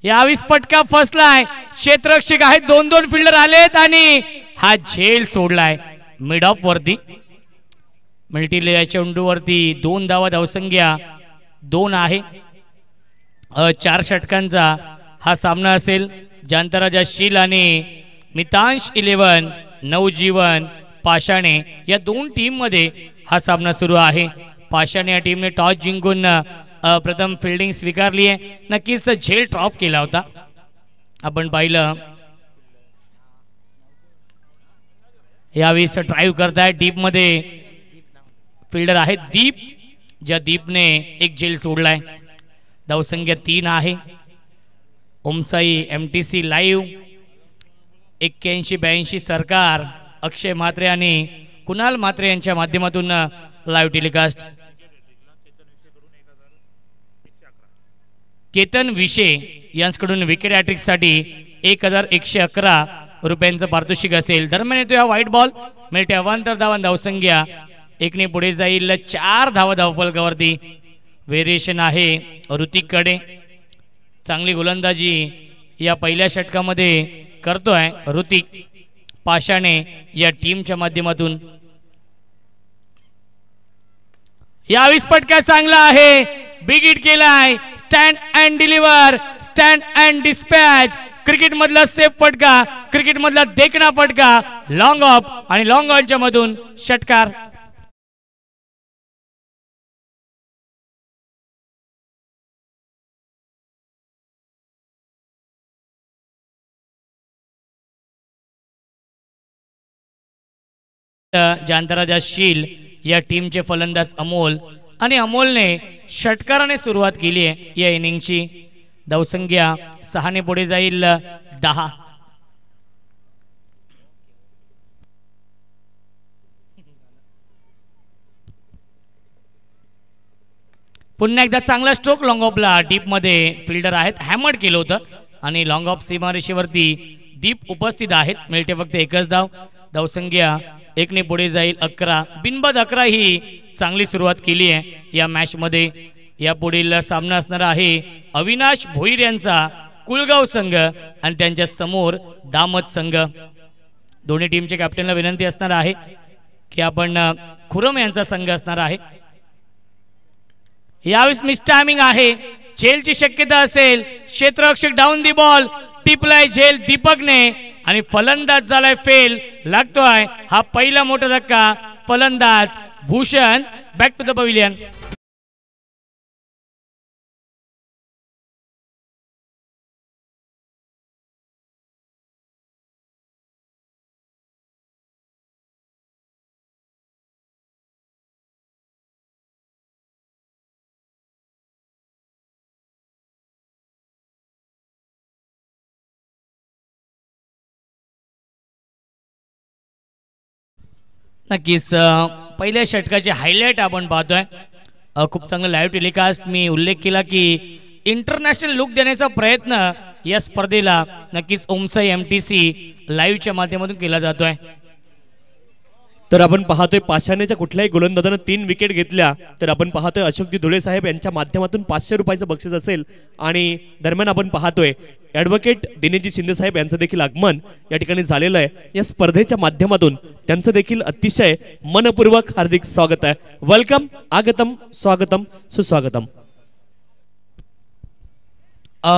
यावेळी फटका फसलाय, क्षेत्ररक्षक आहेत, 2-2 फिल्डर आलेत आणि हा झेल सोडलाय मिड ऑफ वरती. मल्टीलेअर चेंडूवरती 2 धावा, धावसंख्या 2 आहे. 4 षटकांचा हा सामना असेल. जांतराजा शील आणि मितांश 11 नवजीवन पाषाणे या 2 टीम मध्ये हा सामना सुरू आहे. पाषाणे या टीमने टॉस जिंकून प्रथम फिल्डिंग स्वीकारली आहे. नक्कीच झेल ड्रॉप केला होता आपण पाहिलं. यावेळी ड्राईव्ह करताय डीप मध्ये फिल्डर आहे दीप, ज्या दीपने एक झेल सोडलाय. धावसंख्या 3 आहे. ओमसाई MTC लाईव्ह 81-82 सरकार, अक्षय म्हात्रे आणि कुणाल म्हात्रे यांच्या माध्यमातून लाईव्ह टेलिकास्ट. केतन विशे यांच्याकडून विकेट हॅट्रिक साठी 1111 रुपयांचं पारितोषिक असेल. दरम्यान येतो हा व्हाईट बॉल, मिळते अवांतर धावा, धावसंख्या 1 ने पुढे जाईल. 4 धावा धावफलकावरती. व्हेरिएशन आहे ऋतिककडे. चांगली गोलंदाजी या पहिल्या षटकामध्ये करतोय ऋतिक पाषाणे या टीमच्या माध्यमातून. यावेळी फटका चांगला आहे, बिग हिट केलाय. Stand and deliver, stand and dispatch. Cricket मधला सेफ फटका, क्रिकेट मधला देखणा फटका, लॉंग ऑफ आणि लॉंग ऑनच्या मधून षटकार. जांतराजा शील या टीमचे फलंदाज अमोल आणि अमोलने षटकाराने सुरुवात केली आहे या इनिंगची. धावसंख्या 6 ने पुढे जाईल 10. पुन्हा एकदा चांगला स्ट्रोक लॉंग ऑफला. डीप मध्ये फिल्डर आहेत, हॅमर्ड केलं होतं आणि लॉंग ऑफ सीमारेषेवरती दीप उपस्थित आहेत. मिळते फक्त 1च धाव. धावसंख्या 1 ने पुढे जाईल 11. बिनबाद 11 ही चांगली सुरुवात केली आहे या मॅच मध्ये. या पुढील सामना असणार आहे अविनाश भोईर यांचा कुलगाव संघ आणि त्यांच्या समोर दामत संघ. दोन्ही टीमच्या कॅप्टनला विनंती असणार आहे की आपण खुरम यांचा संघ असणार आहे. यावेळी मिस टायमिंग आहे, झेलची शक्यता असेल. क्षेत्ररक्षक डाऊन दी बॉल, टिपलाय झेल दीपकने आणि फलंदाज झालाय फेल. लागतोय हा पहिला मोठा धक्का. फलंदाज Bhushan back to the pavilion. नक्कीच पहिल्या षटकाचे हायलाइट आपण पाहतोय. खूप चांगलं लाईव्ह टेलिकास्ट. मी उल्लेख केला की इंटरनॅशनल लुक देण्याचा प्रयत्न या स्पर्धेला नक्कीच ओमसाई MTC लाईव्हच्या माध्यमातून केला जातोय. तर आपण पाहतोय पाषाणेच्या कुठल्याही गोलंदाजाने 3 विकेट घेतल्या तर आपण पाहतोय अशोकजी धुळे साहेब यांच्या माध्यमातून 500 रुपयाचं बक्षीस असेल. आणि दरम्यान आपण पाहतोय ॲडव्होकेट दिनेशजी शिंदे साहेब यांचं देखील आगमन या ठिकाणी झालेलं आहे. या स्पर्धेच्या माध्यमातून त्यांचं देखील अतिशय मनपूर्वक हार्दिक स्वागत आहे. वेलकम, आगतम, स्वागतम, सुस्वागतम.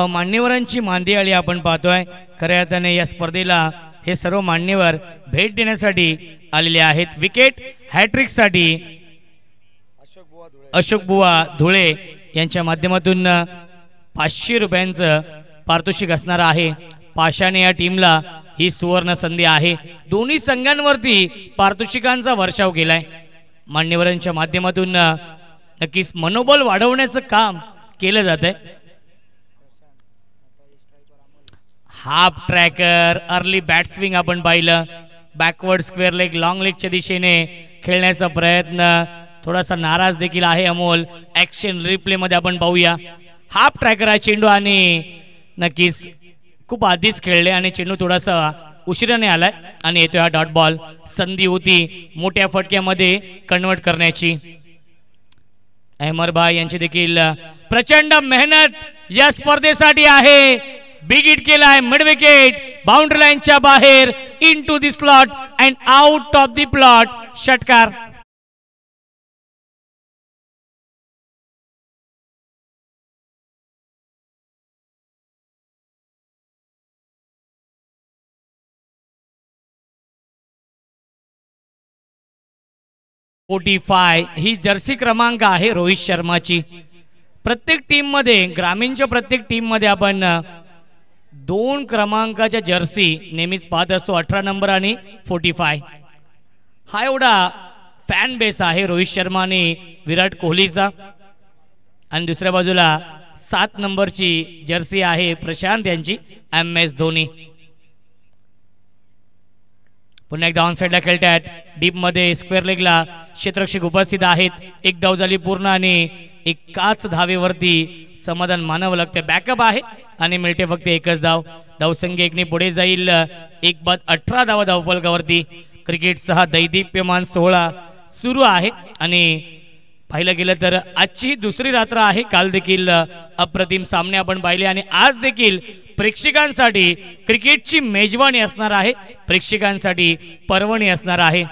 मान्यवरांची मांदियाळी आपण पाहतोय. खऱ्या अर्थाने या स्पर्धेला हे सर्व मान्यवर भेट देण्यासाठी आलेले आहेत. विकेट हॅट्रिक साठी अशोक बुवा धुळे यांच्या माध्यमातून 500 रुपयांचं पारितोषिक असणार आहे. पाषाणे या टीमला ही सुवर्ण संधी आहे. दोन्ही संघांवरती पारितोषिकांचा वर्षाव केलाय. मान्यवरांच्या माध्यमातून नक्कीच मनोबल वाढवण्याचं काम केलं जात आहे. Half tracker, early bat swing आपण पाहिलं. बॅकवर्ड स्क्वेअर लेग, लॉंग लेगच्या दिशेने खेळण्याचा प्रयत्न. थोडासा नाराज देखील आहे अमोल. ऍक्शन रिप्ले मध्ये आपण पाहूया. हाफ ट्रॅकर हा चेंडू आणि नक्कीच खूप आधीच खेळले आणि चेंडू थोडासा उशिराने आलाय आणि येतोय हा डॉट बॉल. संधी होती मोठ्या फटक्यामध्ये कन्वर्ट करण्याची. अहमरभाई यांची देखील प्रचंड मेहनत या स्पर्धेसाठी आहे. बिग हिट केलाय, मिड विकेट, बाउंड्री लाईनच्या बाहेर, into the slot and out of the plot. षटकार. ही जर्सी क्रमांक आहे रोहित शर्माची. प्रत्येक टीम मध्ये, ग्रामीणच्या प्रत्येक टीम मध्ये आपण 2 क्रमांकाच्या जर्सी नेहमीच पाहत असतो, 18 नंबर आणि 45. हा एवढा फॅन बेस आहे रोहित शर्मा आणि विराट कोहलीचा. आणि दुसऱ्या बाजूला 7 नंबरची जर्सी आहे प्रशांत यांची, MS धोनी. पुन्हा एकदा ऑन साइडला खेळतात. डीप मध्ये स्क्वेअर लेगला क्षेत्ररक्षक उपस्थित आहेत. एक धाव झाली पूर्ण आणि एकाच धावेवरती समाधान मानावं लागतं. बॅकअप आहे आणि मिळते फक्त एकच धाव. धावसंख्या 1ने पुढे जाईल. 1-18 धावा धावफलकावरती. क्रिकेटचा हा दैदिप्यमान सोहळा सुरू आहे आणि पाहिलं गेलं तर आजची ही दुसरी रात्र आहे. काल देखील अप्रतिम सामने आपण पाहिले आणि आज देखील प्रेक्षकांसाठी क्रिकेटची मेजवानी असणार आहे, प्रेक्षकांसाठी पर्वणी असणार आहे.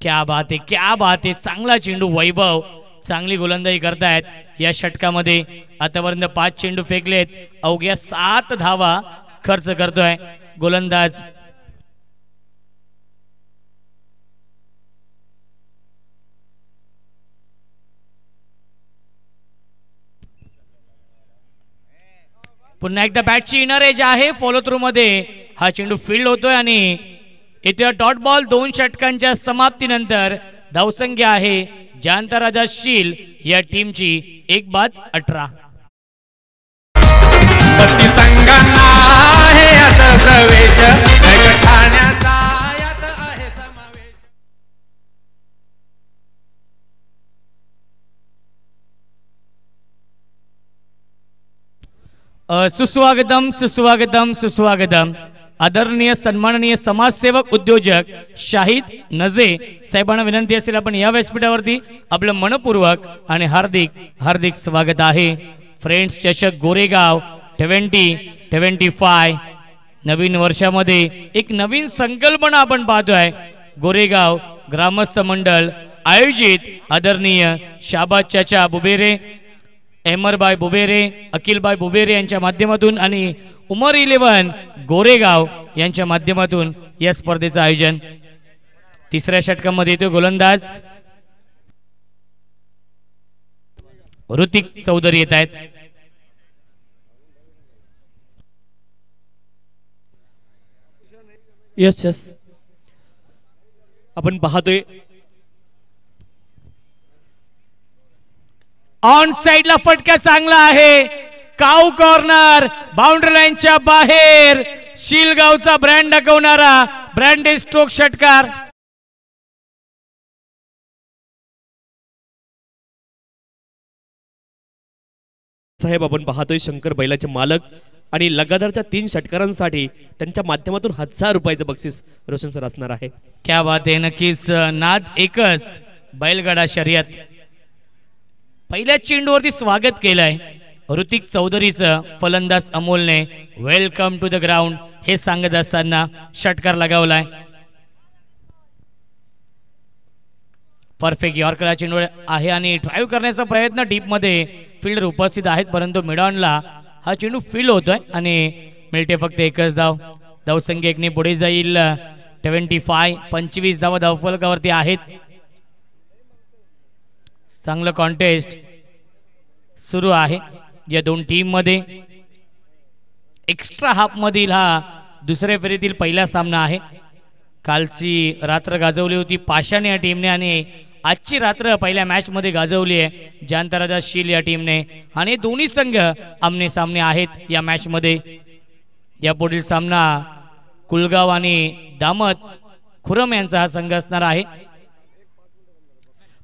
क्या बात आहे, क्या बात आहे. चांगला चेंडू. वैभव चांगली गोलंदाजी करतायत या षटकामध्ये. आतापर्यंत 5 चेंडू फेकलेत, अवघ्या 7 धावा खर्च करतोय गोलंदाज. पुन्हा एकदा बॅटची इनर एज आहे. फॉलो थ्रू मध्ये हा चेंडू फील्ड होतोय आणि इथे डॉट बॉल. 2 षटकांच्या समाप्तीनंतर धावसंख्या आहे जयंतराजा शील या टीमची 1-18. सुस्वागतम सुस्वागतम सुस्वागतम. आदरणीय सन्माननीय समाजसेवक उद्योजक शाहिद नजे साहेबांना विनंती असेल आपण या व्यासपीठावरती आपलं मनपूर्वक आणि हार्दिक हार्दिक स्वागत आहे. फ्रेंड्स चषक गोरेगाव 2025 नवीन वर्षामध्ये एक नवीन संकल्पना आपण पाहतोय. गोरेगाव ग्रामस्थ मंडळ आयोजित आदरणीय शाबाज चाचा बुबेरे, अहमरभाई बुबेरे, अखिलभाई बुबेरे यांच्या माध्यमातून आणि उमर 11 गोरेगाव यांच्या माध्यमातून या स्पर्धेचं आयोजन. तिसऱ्या षटकामध्ये येतो गोलंदाज ऋतिक चौधरी येत आहेत. यस आपण पाहतोय ऑन साइडला फटका चांगला आहे. काऊ कॉर्नर, बाउंड्री लाईनच्या बाहेर. शिलगावचा ब्रँड दाखवणारा ब्रँडेड स्ट्रोक षटकार. साहेब आपण पाहतोय शंकर बैलाचे मालक आणि लगातारच्या 3 षटकारांसाठी त्यांच्या माध्यमातून 1000 रुपयाचं बक्षीस रोशन सर असणार आहे. क्या बात आहे. नक्कीच नाद एकच बैलगाडा शर्यत. पहिल्या चेंडूवरती स्वागत केलंय ऋतिक चौधरीचं फलंदाज अमोलने. वेलकम टू द ग्राउंड हे सांगत असताना षटकार लगावलाय. परफेक्ट यॉर्कर चेंडू आहे आणि ड्राईव्ह करण्याचा प्रयत्न डीप मध्ये फील्डर उपस्थित आहेत, परंतु मिडॉनला हा चेंडू फील्ड होतोय आणि मिळते फक्त एकच धाव. धावसंख्या 1ने पुढे जाईल. 25 धावा धावफलकावरती आहेत. चांगलं कॉन्टेस्ट सुरू आहे या 2 टीम मध्ये. एक्स्ट्रा हाफ मधील हा दुसऱ्या फेरीतील पहिला सामना आहे. कालची रात्र गाजवली होती पाषाण या टीमने आणि आजची रात्र पहिल्या मॅच मध्ये गाजवली आहे जयंतराजा शील या टीमने. आणि दोन्ही संघ आमने सामने आहेत या मॅच मध्ये. या पुढील सामना कुलगाव आणि दामत खुरम यांचा हा संघ असणार आहे.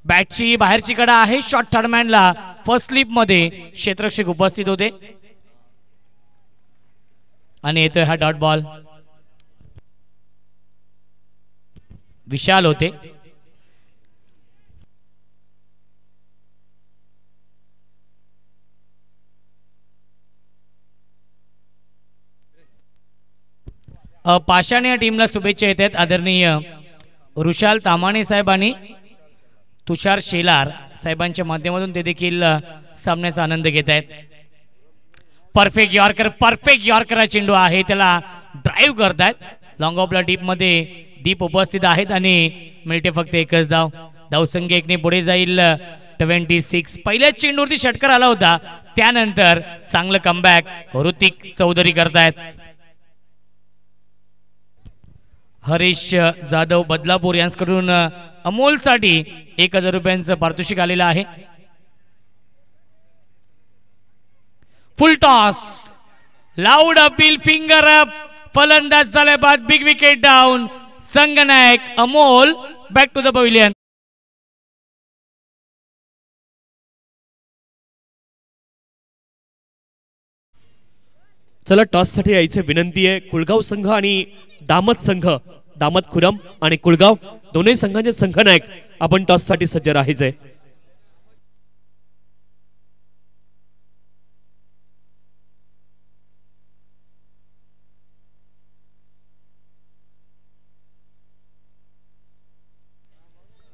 बॅटची बाहेरची कडा आहे. शॉर्ट थर्डमॅनला फर्स्ट स्लिप मध्ये क्षेत्ररक्षक उपस्थित होते आणि येतोय हा डॉट बॉल. विशाल होते. पाषाण या टीमला शुभेच्छा येत आहेत. आदरणीय ऋषाल तामाणे साहेब आणि तुषार शेलार साहेबांच्या माध्यमातून ते देखील सामन्याचा आनंद घेत आहेत. परफेक्ट यॉर्कर हा चेंडू आहे, त्याला ड्राईव्ह करतायत. लॉंग ऑफला डीप मध्ये दीप उपस्थित आहेत आणि मिळते फक्त एकच धाव. धावसंख्या एकने पुढे जाईल 26. पहिल्याच चेंडूवरती षटकार आला होता, त्यानंतर चांगलं कमबॅक ऋतिक चौधरी करतायत. हरीश जाधव बदलापूर यांच्याकडून अमोलसाठी 1000 रुपयांचं पारितोषिक आलेलं आहे. Full toss, loud appeal, finger up, फलंदाज झाले बाद, बिग विकेट डाऊन. संगनायक Amol back to the pavilion. चला टॉस साठी यायचे विनंती आहे. कुळगाव संघ आणि दामत संघ, दामत खुरम आणि कुळगाव दोन्ही संघांचे संघनायक आपण टॉस साठी सज्ज राहायचंय.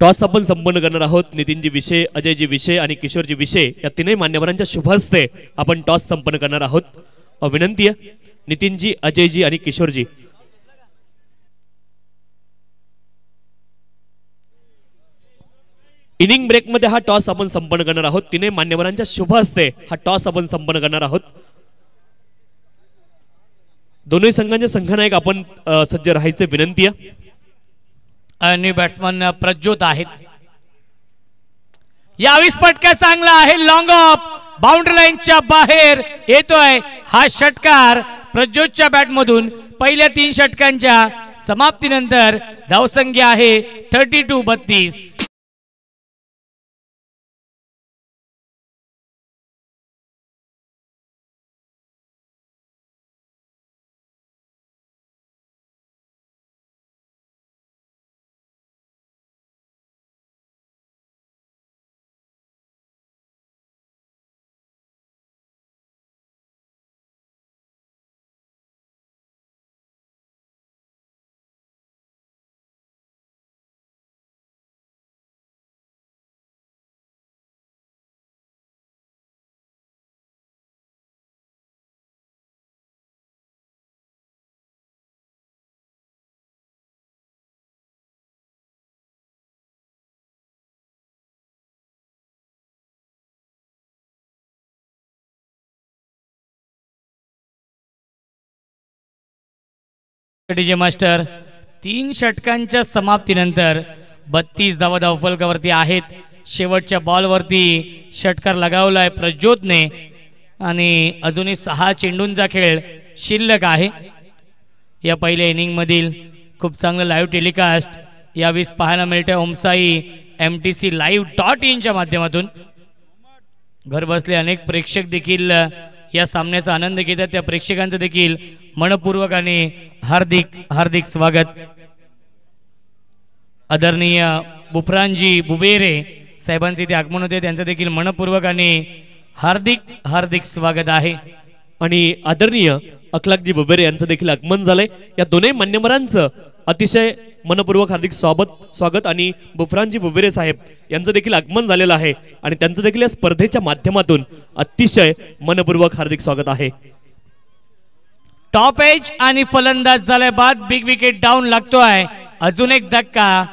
टॉस आपण संपन्न करणार आहोत. नितीनजी विषय, अजयजी विषय आणि किशोरजी विषय या तीनही मान्यवरांच्या शुभ हस्ते आपण टॉस संपन्न करणार आहोत. विनंती आहे नितीनजी, अजयजी आणि किशोरजी. इनिंग ब्रेक मध्ये हा टॉस आपण संपन्न करणार आहोत. तीनही मान्यवरांच्या शुभ हस्ते हा टॉस आपण संपन्न करणार आहोत. दोन्ही संघांचे संघनायक आपण सज्ज राहायचे विनंती आहे. आणि बॅट्समन प्रज्योत आहेत. यावेळी फटका चांगला आहे, लॉंग ऑफ, बाउंड्री लाईनच्या बाहेर येतोय हा षटकार प्रज्योतच्या बॅटमधून. पहिल्या 3 षटकांच्या समाप्तीनंतर धावसंख्या आहे 32-32. डीजे मास्टर 3 षटकांच्या समाप्तीनंतर 32 धावा धावफलकावरती आहेत. शेवटच्या बॉलवरती षटकार लगावलाय प्रज्योतने आणि अजूनही 6 चेंडूंचा खेळ शिल्लक आहे. या पहिल्या इनिंग मधील खूप चांगलं लाईव्ह टेलिकास्ट यावेळी पाहायला मिळते ओमसाई MTC.live.in च्या माध्यमातून. घर बसले अनेक प्रेक्षक देखील या सामन्याचा आनंद घेतात. त्या प्रेक्षकांचं देखील मनपूर्वक आणि हार्दिक स्वागत. आदरणीय बुफरानजी बुबेरे साहेबांचे इथे आगमन होते, त्यांचं देखील मनपूर्वक आणि हार्दिक स्वागत आहे. आणि आदरणीय अखलाकजी बुबेरे यांचं देखील आगमन झालंय. या दोन्ही मान्यवरांचं अतिशय मनपूर्वक हार्दिक स्वागत आणि बुफरानजी बुबेरे साहेब यांचं देखील आगमन झालेलं आहे आणि त्यांचं देखील या स्पर्धेच्या माध्यमातून अतिशय मनपूर्वक हार्दिक स्वागत आहे. टॉप एज आणि फलंदाज झालाय बाद, बिग विकेट डाऊन लागतोय. अजून एक धक्का,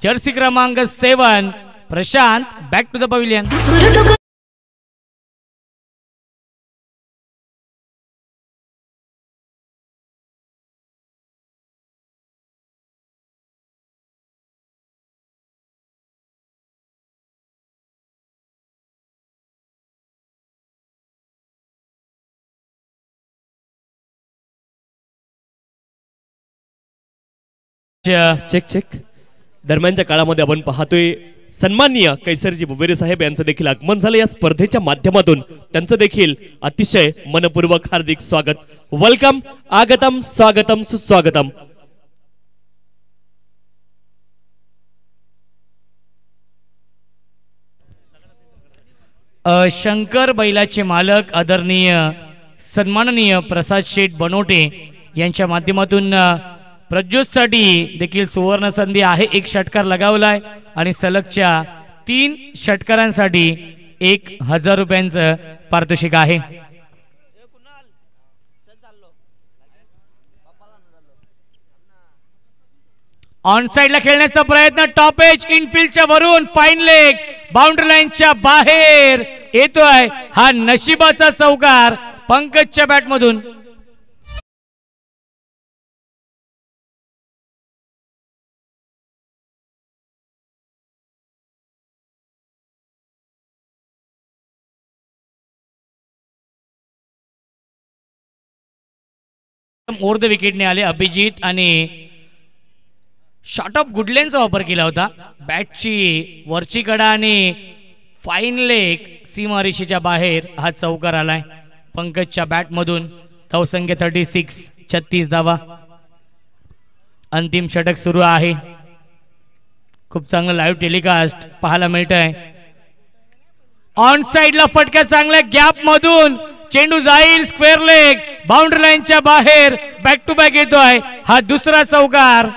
जर्सी क्रमांक 7 Prashant back to the pavilion. चेक दरम्यानच्या काळामध्ये आपण पाहतोय सन्माननीय कैसरजी बुबेरे साहेब यांचं देखील आगमन झालं. या स्पर्धेच्या माध्यमातून त्यांचं देखील अतिशय मनपूर्वक हार्दिक स्वागत. वेलकम, आगतम, स्वागतम, सुस्वागतम. शंकर बैलाचे मालक आदरणीय सन्माननीय प्रसाद शेठ बनोटे यांच्या माध्यमातून प्रज्योतसाठी देखील सुवर्ण संधी आहे. एक षटकार लगावलाय आणि सलगच्या 3 षटकारांसाठी 1000 रुपयांचं पारितोषिक आहे. ऑन साइडला खेळण्याचा प्रयत्न, टॉप एज इनफिल्डच्या वरून फाईन लेग बाउंड्री लाईनच्या बाहेर येतोय. हा नशिबाचा चौकार पंकजच्या बॅटमधून. मोर द विकेटने आले अभिजित आणि शॉर्ट ऑफ गुडलेनचा वापर केला होता. बॅटची वरची कडा आणि फाईन लेग सीमारेषेच्या बाहेर हा चौकार आलाय पंकजच्या बॅटमधून. धावसंख्या 36, 36 धावा. अंतिम षटक सुरू आहे. खूप चांगलं लाईव्ह टेलिकास्ट पाहायला मिळत आहे. ऑन साइडला फटका चांगल्या गॅप मधून चेंडू जाईल स्क्वेअर लेग बाउंड्री लाईनच्या बाहेर. बॅक टू बॅक येतोय हा दुसरा चौकार.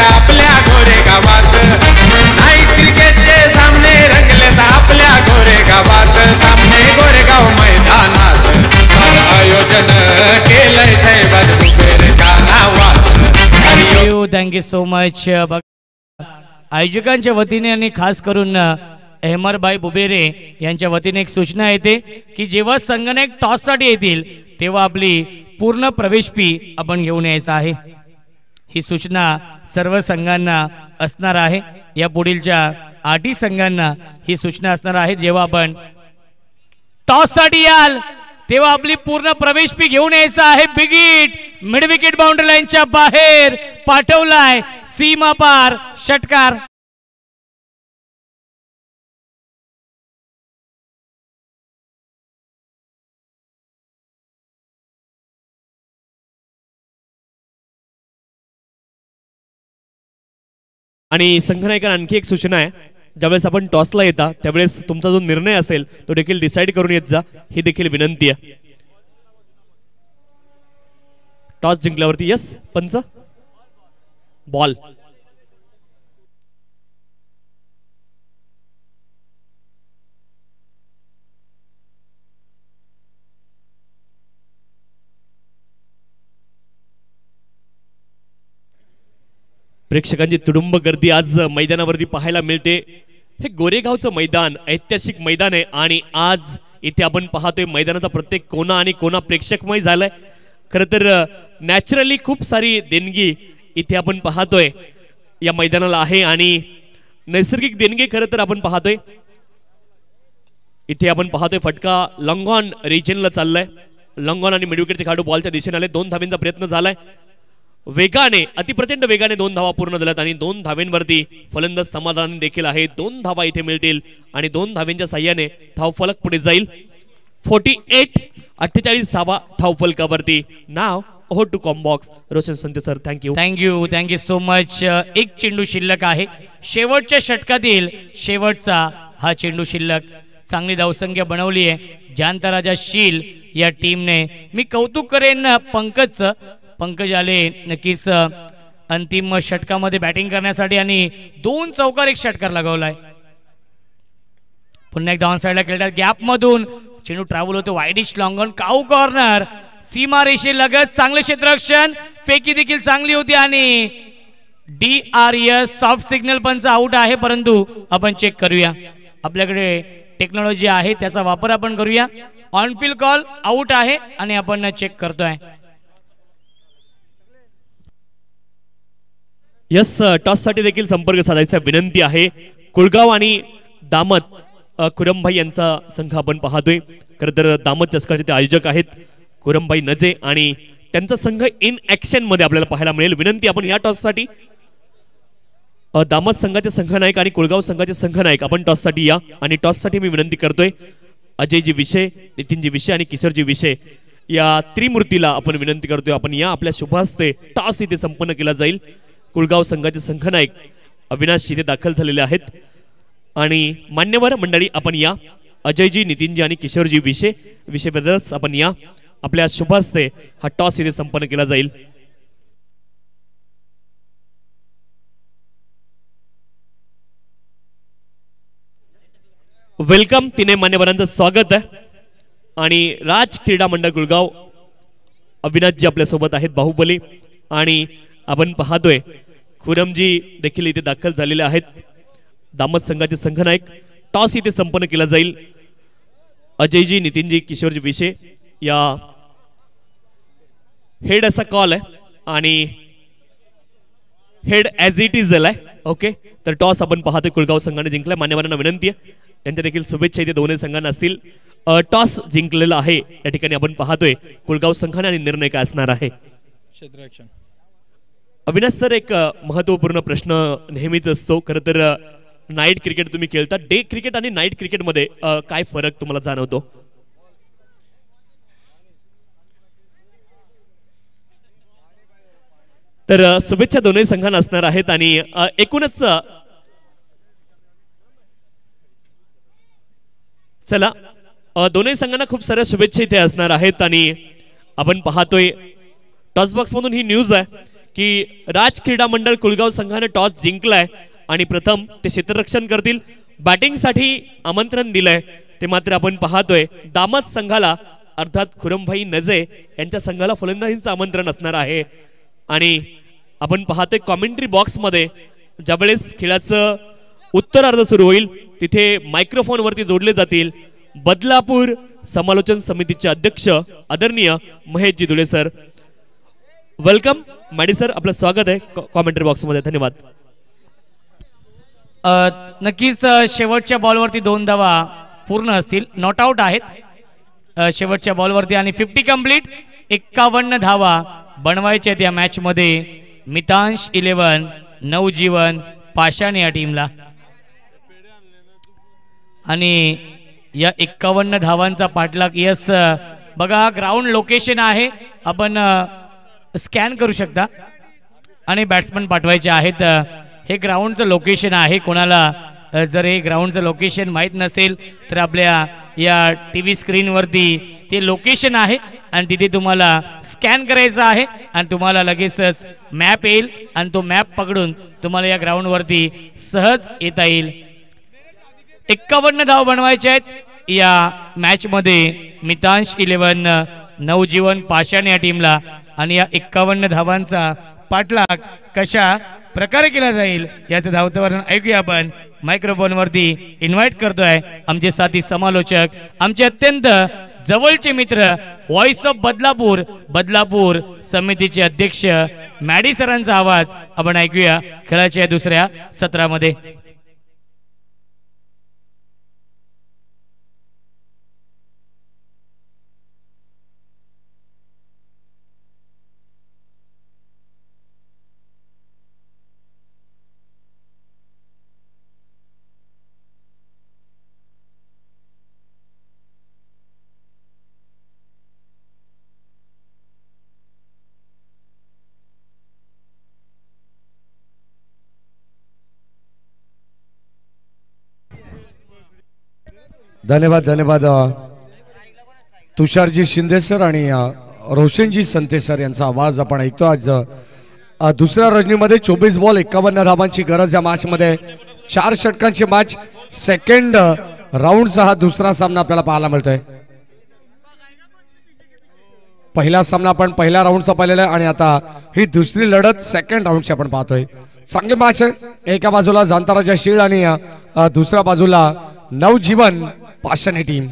आपल्या गोरेगावात नाही क्रिकेटचे सामने रंगले आपल्या गोरेगावात. सामने गोरेगाव मैदानात आयोजन केलंय साहेबांच्या नावात. Thank you so much. आयोजकांच्या वतीने आणि खास करून अहमरभाई बुबेरे यांच्या वतीने एक सूचना येते की जेव्हा संगणक टॉससाठी येतील तेव्हा आपली पूर्ण प्रवेश फी आपण घेऊन यायचा आहे. ही सूचना सर्व संघांना असणार आहे. या पुढीलच्या 8 संघांना ही सूचना असणार आहे. जेव्हा आपण टॉस साठी याल तेव्हा आपली पूर्ण प्रवेश फी घेऊन यायचा आहे. Big hit mid wicket boundary लाईनच्या बाहेर पाठवलाय सीमा पार षटकार. आणि संघनायकांना आणखी एक सूचना आहे, ज्यावेळेस आपण टॉसला येता त्यावेळेस तुमचा जो निर्णय असेल तो देखील डिसाईड करून येत जा, ही देखील विनंती आहे. टॉस जिंकल्यावरती यस पंच बॉल. प्रेक्षकांची तुडुंब गर्दी आज मैदानावरती पाहायला मिळते. हे गोरेगावचं मैदान ऐतिहासिक मैदान आहे आणि आज इथे आपण पाहतोय मैदानाचा प्रत्येक कोना आणि कोना प्रेक्षकमय झालाय. खरं तर नॅचरली खूप सारी देणगी इथे आपण पाहतोय या मैदानाला आहे आणि नैसर्गिक देणगी खरं तर आपण पाहतोय. इथे आपण पाहतोय फटका लॉंग ऑन रिजनला चाललाय. लॉंग ऑन आणि मिडविकेटचे खेळाडू बॉलच्या दिशेने आले. 2 धावांचा प्रयत्न झालाय. वेगाने अतिप्रचंड वेगाने 2 धावा पूर्ण झाल्यात आणि 2 धावांवरती फलंदाज समाधान देखील आहे. 2 धावा इथे मिळतील आणि 2 धावांच्या साह्याने धावफलक पुढे जाईल. 48 धावा धावफलकावरती. नाव हो टू कॉम्बॉक्स रोशन संते सर. Thank you so much. एक चेंडू शिल्लक आहे. शेवटच्या षटकातील शेवटचा हा चेंडू शिल्लक. चांगली धावसंख्या बनवली आहे जानतराजा शील या टीमने. मी कौतुक करेन पंकजचं. पंकज आले नक्कीच अंतिम षटकामध्ये बॅटिंग करण्यासाठी आणि 2 चौकार 1 षटकार लगावलाय. पुन्हा एकदा ऑन साइडला खेळतात गॅप मधून चेंडू ट्रॅव्हल होतो widish long on cow corner सीमा रेषे लगत. चांगले क्षेत्ररक्षण फेकी देखील चांगली होती आणि DRS सॉफ्ट सिग्नल पंच आउट आहे. परंतु आपण चेक करूया, आपल्याकडे टेक्नॉलॉजी आहे त्याचा वापर आपण करूया. ऑन फील्ड कॉल आउट आहे आणि आपण चेक करतोय. यस टॉस साठी देखील संपर्क साधायचा विनंती आहे. कुळगाव आणि दामत कुरमभाई यांचा संघ आपण पाहतोय. खरं तर दामत चषकाचे ते आयोजक आहेत कुरमभाई नजे आणि त्यांचा संघ इन ऍक्शन मध्ये आपल्याला पाहायला मिळेल. विनंती आपण या टॉस साठी दामत संघाचे संघनायक आणि कुळगाव संघाचे संघनायक आपण टॉस साठी या. आणि टॉस साठी मी विनंती करतोय अजयजी विषय, नितीनजी विषय आणि किशोरजी विषय या त्रिमूर्तीला आपण विनंती करतोय आपण या. आपल्या शुभ हस्ते टॉस इथे संपन्न केला जाईल. कुळगाव संघाचे संघनायक अविनाश शिंदे दाखल झालेले आहेत आणि मान्यवर मंडळी आपण या अजयजी, नितीनजी आणि किशोरजी विषय ब्रदर्स आपण या आपल्या शुभ हस्ते हा टॉस इथे संपन्न केला जाईल। वेलकम, तिने मान्यवरांचं स्वागत आहे आणि राज क्रीडा मंडळ गुळगाव अविनाशजी आपल्या सोबत आहेत, बाहुबली, आणि आपण पाहतोय खुरमजी देखील इथे दाखल झालेले आहेत। दामत संघाचे संघनायक, टॉस इथे संपन्न केला जाईल। अजयजी, नितीनजी, किशोरजी विषय या हेड असा कॉल आहे आणि हेड ॲज इट इज झालाय। ओके, तर टॉस आपण पाहतोय कुळगाव संघाने जिंकलाय। मान्यवरांना विनंती आहे, त्यांच्या देखील शुभेच्छा इथे दोन्ही संघांना असतील। टॉस जिंकलेला आहे या ठिकाणी आपण पाहतोय कुळगाव संघाने आणि निर्णय काय असणार आहे। अविनाश सर, एक महत्वपूर्ण प्रश्न नेहमीच असतो खरं तर, नाईट क्रिकेट तुम्ही खेळता, डे क्रिकेट आणि नाईट क्रिकेटमध्ये काय फरक तुम्हाला जाणवतो? तर शुभेच्छा दोन्ही संघांना असणार आहेत आणि एकूणच चला दोन्ही संघांना खूप साऱ्या शुभेच्छा इथे असणार आहेत आणि आपण पाहतोय टॉस बॉक्स मधून ही न्यूज आहे की राज क्रीडा मंडळ कुळगाव संघाने टॉस जिंकलाय आणि प्रथम ते क्षेत्ररक्षण करतील। बॅटिंगसाठी आमंत्रण दिलंय ते मात्र आपण पाहतोय दामत संघाला अर्थात खुरमभाई नजे यांच्या संघाला फलंदाजीचं आमंत्रण असणार आहे आणि आपण पाहतोय कॉमेंट्री बॉक्स मध्ये ज्यावेळेस खेळाचं उत्तरार्ध सुरू होईल तिथे मायक्रोफोन वरती जोडले जातील बदलापूर समालोचन समितीचे अध्यक्ष आदरणीय Maheshji Dhule sir. Welcome Maddy sir, आपलं स्वागत आहे कॉमेंट्री बॉक्स मध्ये, धन्यवाद। नक्कीच शेवटच्या बॉलवरती 2 धावा पूर्ण असतील, नॉट आउट आहेत शेवटच्या बॉलवरती आणि 50 कंप्लीट, 51 धावा बनवायच्या आहेत या मॅच मध्ये। मितांश 11, नवजीवन पाषाण या टीमला आणि या 51 धावांचा पाठलाग। यस, बघा ग्राउंड लोकेशन आहे, आपण स्कॅन करू शकता आणि बॅट्समन पाठवायचे आहेत। हे ग्राउंडचं लोकेशन आहे, कोणाला जर हे ग्राउंडचं लोकेशन माहीत नसेल तर आपल्या या टीव्ही स्क्रीनवरती ते लोकेशन आहे आणि तिथे तुम्हाला स्कॅन करायचं आहे आणि तुम्हाला लगेचच मॅप येईल आणि तो मॅप पकडून तुम्हाला या ग्राउंडवरती सहज येता येईल। 51 धाव बनवायचे आहेत या मॅच मध्ये मितांश 11, नवजीवन पाषाण या टीमला आणि या 51 धावांचा पाठलाग कशा प्रकारे केला जाईल याचं धावतावरण ऐकूया आपण। मायक्रोफोन वरती इन्व्हाइट करतोय आमचे साथी समालोचक, आमचे अत्यंत जवळचे मित्र, व्हॉइस ऑफ बदलापूर समितीचे अध्यक्ष मॅडी सरांचा आवाज आपण ऐकूया खेळाच्या दुसऱ्या सत्रामध्ये। धन्यवाद तुषारजी शिंदे सर आणि रोशनजी संते सर यांचा आवाज आपण ऐकतो। आज दुसऱ्या रजनीमध्ये 24 बॉल 51 धावांची गरज या मॅच मध्ये, 4 षटकांची मॅच, सेकंड राऊंडचा हा दुसरा सामना आपल्याला पाहायला मिळतोय। पहिला सामना आपण पहिल्या राऊंडचा पाहिलेला आहे आणि आता ही दुसरी लढत सेकंड राऊंडची आपण पाहतोय। चांगली मॅच आहे, एका बाजूला जांताराजा शीळ आणि दुसऱ्या बाजूला नवजीवन पाषाण टीम।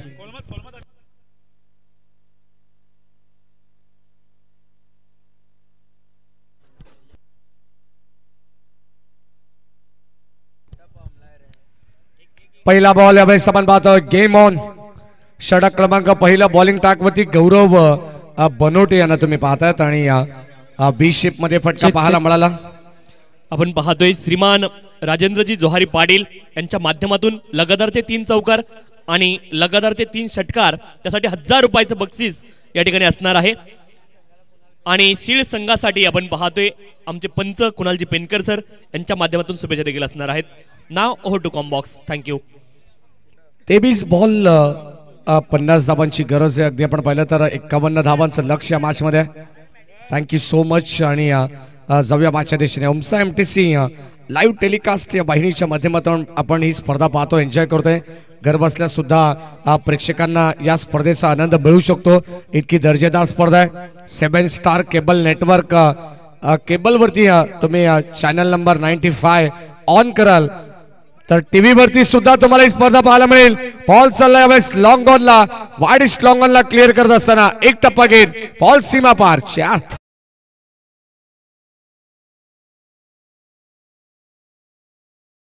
पहिला बॉल यावेळी समान पाहतो, गेम ऑन। षटक क्रमांक पहिला बॉलिंग टाक वरती गौरव बनोटे यांना तुम्ही पाहतायत आणि बी शेप मध्ये फटका पाहायला मिळाला। आपण पाहतोय श्रीमान राजेंद्रजी जोहारी पाटील यांच्या माध्यमातून लगातार ते 3 चौकार आणि लगातार ते 3 षटकार, त्यासाठी 1000 रुपयाचं बक्षीस या ठिकाणी असणार आहे। आणि शीळ संघासाठी आपण पाहतोय आमचे पंच कुणालजी पेनकर सर यांच्या माध्यमातून शुभेच्छा देखील असणार आहेत. नाव over to combox. Thank you. 23 ball 50 धावांची गरज आहे. अगदी आपण पाहिलं तर 51 धावांचं लक्ष या मॅचमध्ये. Thank you so much. आणि जाऊया मॅचच्या दिशेने. उमसा MTC लाईव्ह टेलिकास्ट या वाहिनीच्या माध्यमातून आपण ही स्पर्धा पाहतो, एन्जॉय करतोय. घर बसल्या सुद्धा प्रेक्षकांना या स्पर्धेचा आनंद मिळू शकतो. इतकी दर्जेदार स्पर्धा आहे. 7 स्टार केबल नेटवर्क केबलवरती तुम्ही चॅनल नंबर 95 ऑन कराल तर टीव्ही वरती सुद्धा तुम्हाला ही स्पर्धा पाहायला मिळेल. बॉल चालला यावेळेस लॉंग ऑनला, वाईड लॉंग ऑनला क्लिअर करत असताना एक टप्पा घेत बॉल सीमा पार. 4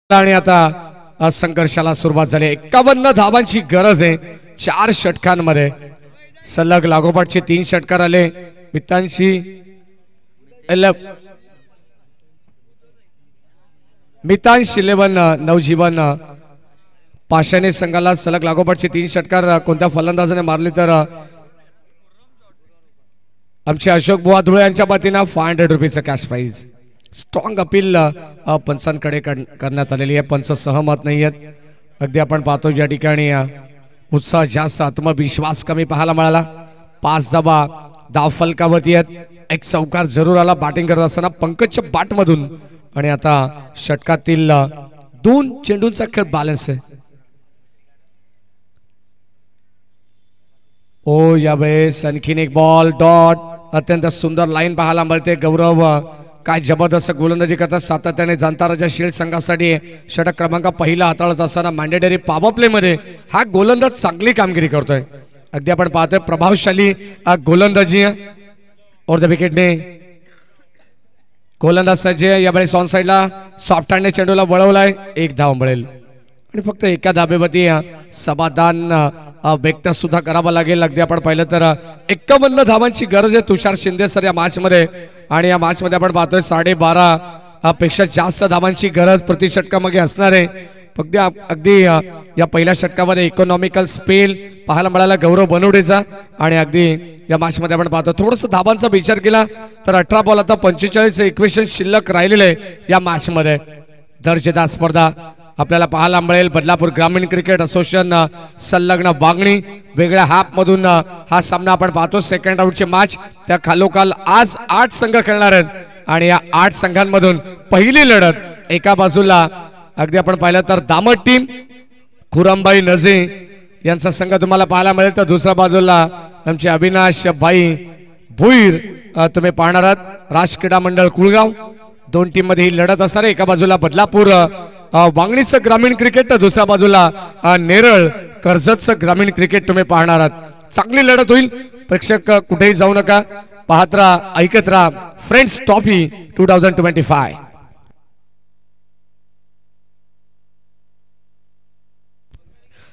आणि आता संघर्षाला सुरुवात झाली. 51 धावांची गरज आहे 4 षटकांमध्ये. सलग लागोपाठचे 3 षटकार आले. मितांश 11 नवजीवन पाशाने संघाला सलग लागोपाठचे 3 षटकार कोणत्या फलंदाजाने मारले तर आमचे अशोक बुवा धुळे यांच्या वतीनं 500 रुपीचं कॅश प्राइज. स्ट्रॉंग अपील पंचांकडे करण्यात आलेली आहे. पंच सहमत नाही आहेत. अगदी आपण पाहतो या ठिकाणी उत्साह जास्त, आत्मविश्वास कमी पाहायला मिळाला. 5 धावा धाव फलकावरती आहेत. एक चौकार जरूर आला बॅटिंग करत असताना पंकजच्या बॅटमधून. आणि आता षटकातील 2 चेंडूंचा खेळ बॅलन्स आहे. ओ यावेळेस आणखीन एक बॉल डॉट. अत्यंत सुंदर लाईन पाहायला मिळते. गौरव काय जबरदस्त गोलंदाजी करतात सातत्याने. जाणता राजा शील्ड संघासाठी षटक क्रमांक पहिला हाताळत असताना मॅन्डेटरी पॉवर प्ले मध्ये हा गोलंदाज चांगली कामगिरी करतोय. अगदी आपण पाहतोय प्रभावशाली गोलंदाजी और द विकेटने गोलंदाज सज्ज यावेळेस ऑन साइडला सॉफ्ट हँडने चेंडूला वळवलाय. 1 धाव मिळेल आणि फक्त एका धाबेवरती समाधान व्यक्त सुद्धा करावा लागेल. अगदी आपण पाहिलं तर 51 धावांची गरज आहे तुषार शिंदे सर या मॅच मध्ये. आणि या मॅच मध्ये आपण पाहतोय 12.5 पेक्षा जास्त धावांची गरज प्रति षटकामागे असणार आहे. अगदी या पहिल्या षटकामध्ये इकॉनॉमिकल स्पेल पाहायला मिळाला गौरव बनवडेचा. आणि अगदी या मॅच मध्ये आपण पाहतो थोडस धावांचा विचार केला तर 18 बॉल आता 45 इक्वेशन शिल्लक राहिलेले आहे या मॅच मध्ये. दर्जेदार स्पर्धा आपल्याला पाहायला मिळेल. बदलापूर ग्रामीण क्रिकेट असोसिएशन संलग्न वागणी वेगळ्या हाफ मधून हा सामना आपण पाहतो. सेकंड राऊंडची मॅच त्या खालोखाल आज 8 संघ खेळणार आहेत. आणि या 8 संघांमधून पहिली लढत एका बाजूला अगदी आपण पाहिलं तर दामट टीम खुरामबाई नजे यांचा संघ तुम्हाला पाहायला मिळेल. तर दुसऱ्या बाजूला आमचे अविनाश भाई भुईर तुम्ही पाहणार आहात. राज क्रीडा मंडळ कुळगाव. 2 टीम मध्ये ही लढत असणार आहे. एका बाजूला बदलापूर वांगणीचं ग्रामीण क्रिकेट तर दुसऱ्या बाजूला नेरळ कर्जतचं ग्रामीण क्रिकेट तुम्ही पाहणार आहात. चांगली लढत होईल. प्रेक्षक कुठेही जाऊ नका, पाहत राहा, ऐकत राहा. Friends trophy 2025.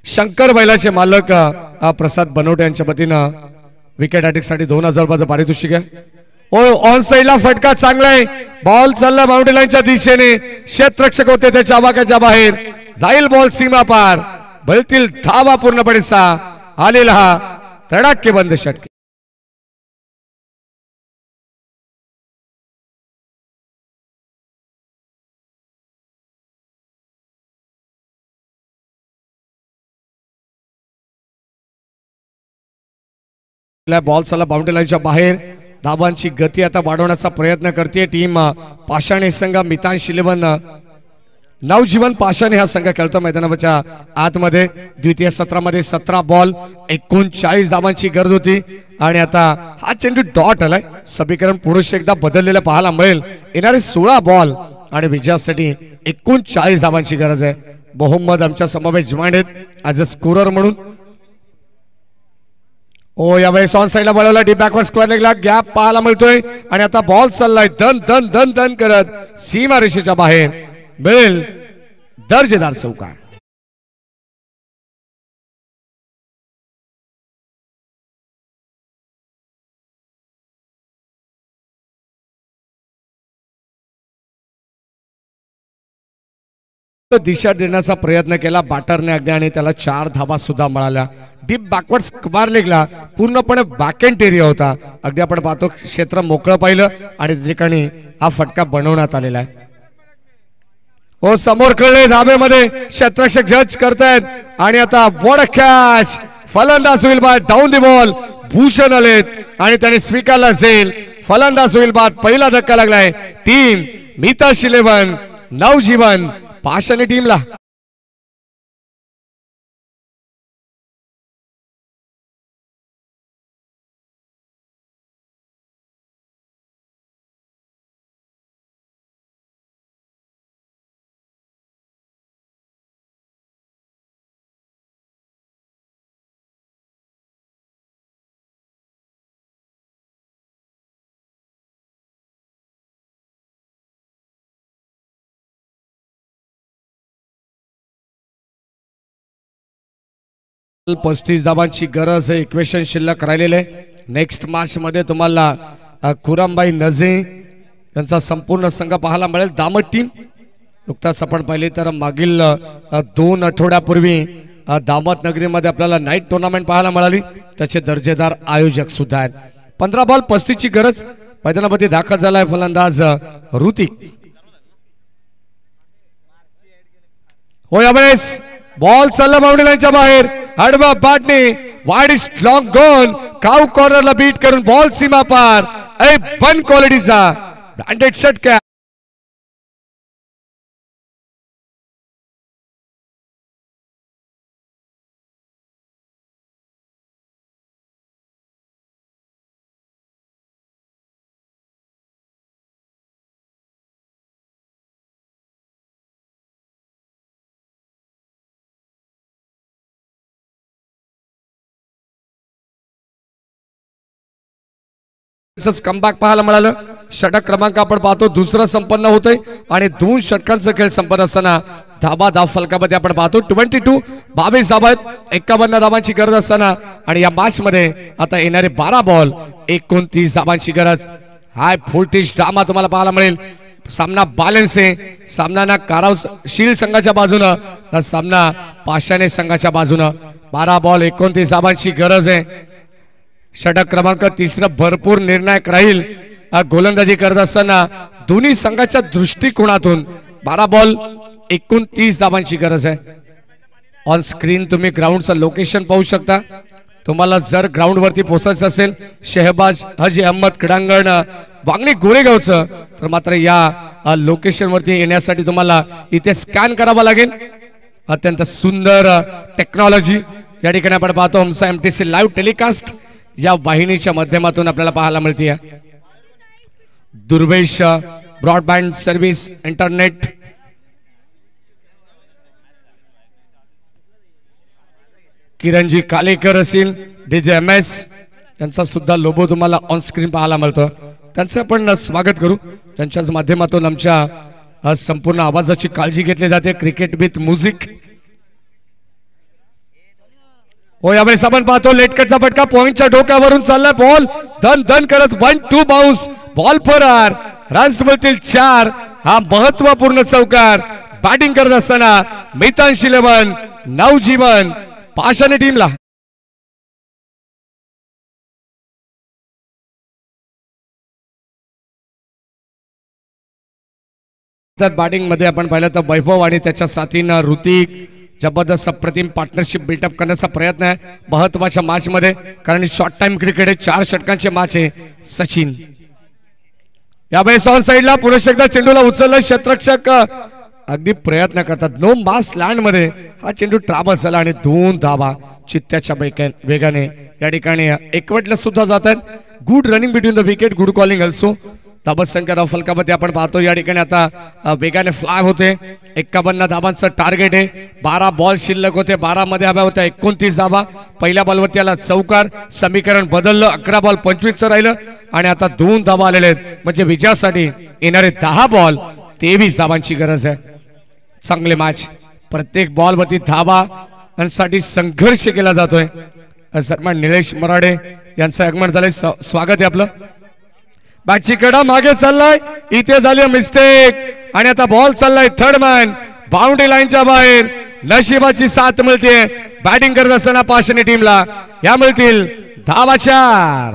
शंकर बैलाचे मालक प्रसाद बनवटे यांच्या वतीनं विकेट साठी 2000 रुपयाचं पारितोषिक आहे. ऑन साइडला फटका चांगला आहे. बॉल चालला बाउंड्री लाईनच्या दिशेने. क्षेत्ररक्षक होते त्याच्या आवाक्याच्या बाहेर. जाईल बॉल सीमा पार. बळतील धावा पूर्णपणे 6 आलेला हा तडाखे बंद षटके. बॉल चालला बाउंड्री लाईनच्या बाहेर. धावांची गती आता वाढवण्याचा प्रयत्न करते टीम पाषाणे संघ. मितांश 11 नवजीवन पाषाणे हा संघ खेळतो मैदानाच्या आतमध्ये. द्वितीय सत्रामध्ये 17 बॉल 39 धावांची गरज होती. आणि आता हा चेंडू डॉट आलाय. समीकरण पुरुष एकदा बदललेलं पाहायला मिळेल. येणारे 16 बॉल आणि विजयासाठी 39 धावांची गरज आहे. मोहम्मद आमच्या समवेत जॉईंट आहेत ॲज अ स्कोरर म्हणून. ओ यावेळेस ऑन साइडला वळवला. डीप बॅकवर्ड स्क्वेअर लेगला गॅप पाहायला मिळतोय. आणि आता बॉल चाललाय धन धन धन धन करत सीमा रेषेच्या बाहेर. मिळेल दर्जेदार चौकार. दिशा देण्याचा प्रयत्न केला बॅटरने अगदी आणि त्याला 4 धाबा सुद्धा मिळाल्या. डीप बॅकवर्ड स्क्वेअर लेगला पूर्णपणे बॅकएंड एरिया होता. अगदी आपण पाहतो क्षेत्र मोकळं पाहिलं आणि त्या ठिकाणी हा फटका बनवण्यात आलेला आहे. हो समोर कळले धाब्यामध्ये क्षेत्ररक्षक जज करतायत आणि आता वॉट अ कॅच. फलंदाज होईल बाद डाऊन दी बॉल. भूषण आलेत आणि त्याने स्वीकारला असेल. फलंदाज होईल बाद. पहिला धक्का लागलाय. टीम मिताश 11 नवजीवन पाषाणी टीमला. पस्तीस धाबांची गरज आहे. इक्वेशन शिल्लक राहिलेले. नेक्स्ट मॅच मध्ये तुम्हाला खुरामबाई नजे यांचा संपूर्ण संघ पाहायला मिळेल. दामट टीम नुकताच आपण पाहिले तर मागील 2 आठवड्यापूर्वी दामत नगरीमध्ये आपल्याला नाईट टुर्नामेंट पाहायला मिळाली. त्याचे दर्जेदार आयोजक सुद्धा आहेत. 15 बॉल 35 ची गरज. मैदानामध्ये दाखल झालाय फलंदाज ऋतिक. हो यावेळेस बॉल चालला बाउंड्री लाईनच्या बाहेर. आडवा बॅटने वाईड लॉंग गोल काउ कॉर्नरला बीट करून बॉल सीमा पार. बन क्वालिटीचा ब्रँडेड षटकार. कमबॅक पाहायला मिळालं. षटक क्रमांक आपण पाहतो दुसरा संपन्न होतोय आणि 2 षटकांचा खेळ संपन्न असताना धाव फलकामध्ये आपण पाहतो 22 धाबा आहेत. 51 धाबांची गरज असताना आणि या मॅच मध्ये आता येणारे 12 बॉल 29 धाबांची गरज. हाय फुलटिश ड्रामा तुम्हाला पाहायला मिळेल. सामना बॅलन्स आहे. सामना ना काराव शील संघाच्या बाजूनं ना सामना पाषाणे संघाच्या बाजूनं. 12 बॉल 29 धाबांची गरज आहे. षटक क्रमांक 3 भरपूर निर्णायक राहील. गोलंदाजी करत असताना दोन्ही संघाच्या दृष्टिकोनातून 12 बॉल 29 धाबांची गरज आहे. ऑन स्क्रीन तुम्ही ग्राउंडचं लोकेशन पाहू शकता. तुम्हाला जर ग्राउंड वरती पोहोचायचं असेल शहबाज हजी अहमद क्रीडांगण वांगणी गोरेगावचं तर मात्र या लोकेशन वरती येण्यासाठी तुम्हाला इथे स्कॅन करावा लागेल. अत्यंत सुंदर टेक्नॉलॉजी या ठिकाणी आपण पाहतो. आमचा MTC लाईव्ह टेलिकास्ट या वाहिनीच्या माध्यमातून आपल्याला पाहायला मिळते. दुर्वेश ब्रॉडबँड सर्व्हिस इंटरनेट किरणजी कालेकर असतील DJ MS यांचा सुद्धा लोगो तुम्हाला ऑन स्क्रीन पाहायला मिळतो. त्यांचं आपण स्वागत करू. त्यांच्याच माध्यमातून आमच्या संपूर्ण आवाजाची काळजी घेतली जाते. Cricket with music. हो यावेळेस आपण पाहतो लेटकटचा फटका पॉइंटच्या डोक्यावरून चाललाय. बॉल धन धन करत 1-2 बाउन्स. बॉल फरार. रन्स मिळतील 4. हा महत्वपूर्ण चौकार. बॅटिंग करत असताना मिताश 11 नवजीवन पाषाणी टीमला. बॅटिंग मध्ये आपण पाहिलं तर वैभव आणि त्याच्या साथीनं ऋतिक जबरदस्त अप्रतिम पार्टनरशिप बिल्टअप करण्याचा प्रयत्न आहे महत्वाच्या मॅच मध्ये. कारण शॉर्ट टाइम क्रिकेट आहे. 4 षटकांचे मॅच आहे. सचिन यावेळेस ऑन साइडला पुरुष एकदा चेंडूला उचलला. क्षेत्ररक्षक अगदी प्रयत्न करतात. नो मास लँड मध्ये हा चेंडू ट्राबल झाला आणि 2 धाबा चित्त्याच्या वेगाने या ठिकाणी एकवटला सुद्धा जातात. Good running between the wicket. Good calling also. धाबत संख्या फलकामध्ये आपण पाहतो या ठिकाणी आता वेगाने फ्लाय होते. 51 धाबांचं टार्गेट आहे. 12 बॉल शिल्लक होते. 12 मध्ये हव्या होत्या 29 धाबा. पहिल्या बॉलवरती आला चौकार. समीकरण बदललं. 11 बॉल 25चं राहिलं आणि आता 2 धाबा आलेले आहेत. म्हणजे विजयासाठी येणारे 10 बॉल 23 धाबांची गरज आहे. चांगले मॅच. प्रत्येक बॉल वरती धाबा साठी संघर्ष केला जातोय. सन्मान निलेश मराडे यांचं आगमन झालंय. स्वागत आहे आपलं. बॅटची कडा मागे चाललाय. इथे झाली मिस्टेक आणि आता बॉल चाललाय थर्ड मॅन. बाउंड्री लाईनच्या बाहेर नशिबाची साथ मिळते बॅटिंग करत असताना पाषाणी टीमला. या मिळतील धावा 4.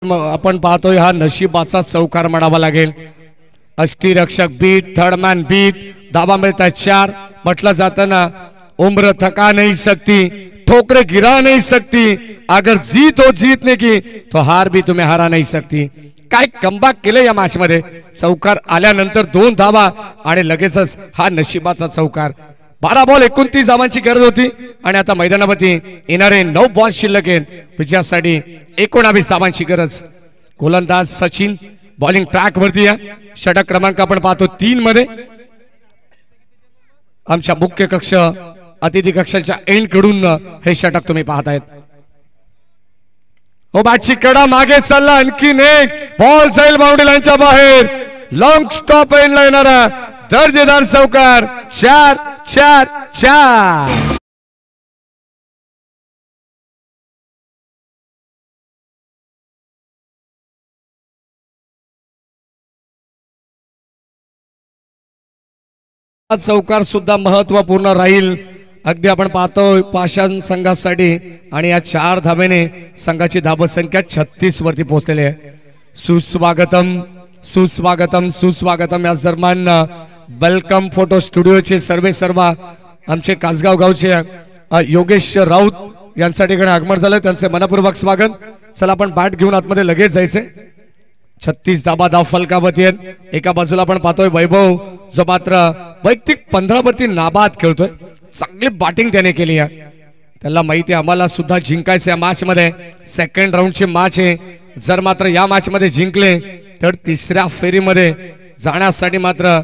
आपण पाहतोय हा नशिबाचा चौकार म्हणावा लागेल. अष्टीरक्षक बीट, थर्डमॅन बीट, धावा मिळतात 4. म्हटलं जातं ना, उम्र थका नहीं सकती, ठोकरे गिरा नहीं सकती, अगर जीत हो जीतने की तो हार भी तुम्हें हरा नहीं सकती. काय कमबॅक केलं या मॅच मध्ये. चौकार आल्यानंतर 2 धावा आणि लगेचच हा नशिबाचा चौकार. 12 बॉल 29 धावांची गरज होती आणि आता मैदानावरती येणारे 9 बॉल शिल्लक आहेत. विजयासाठी 19 धावांची गरज. गोलंदाज सचिन बॉलिंग ट्रॅक वरती आहे. षटक क्रमांक आपण पाहतो 3 मध्ये. आमच्या मुख्य कक्ष अतिथी कक्षाच्या एंड कडून हे षटक तुम्ही पाहतायत. हो बॅटची कडा मागे चालला. आणखीन एक बॉल जाईल बाउंड्री लाईनच्या बाहेर. लॉंग स्टॉप एंडला येणारा दर्जेदार चौकार. 4-4-4. चौकार सुद्धा महत्वपूर्ण राहील. अगदी आपण पाहतोय पाषाण संघासाठी आणि या 4 धाब्याने संघाची धावसंख्या 36 वरती पोहोचलेली आहे. सुस्वागतम सुस्वागतम सुस्वागतम. या दरम्यान वेलकम फोटो स्टुडिओचे सर्व आमचे कासगाव गावचे योगेश राऊत यांच्या ठिकाणी आगमन झालं. त्यांचे मनपूर्वक स्वागत. चला आपण बॅट घेऊन आतमध्ये लगेच जायचे. 36 धाबा धाव फलकावरती आहेत. एका बाजूला आपण पाहतोय वैभव, जो मात्र वैयक्तिक 15 वरती नाबाद खेळतोय. चांगली बॅटिंग त्याने केली आहे. त्याला माहिती आहे आम्हाला सुद्धा जिंकायचं या मॅच मध्ये. सेकंड राऊंडची मॅच आहे. जर मात्र या मॅच मध्ये जिंकले तर 3ऱ्या फेरीमध्ये जाण्यासाठी मात्र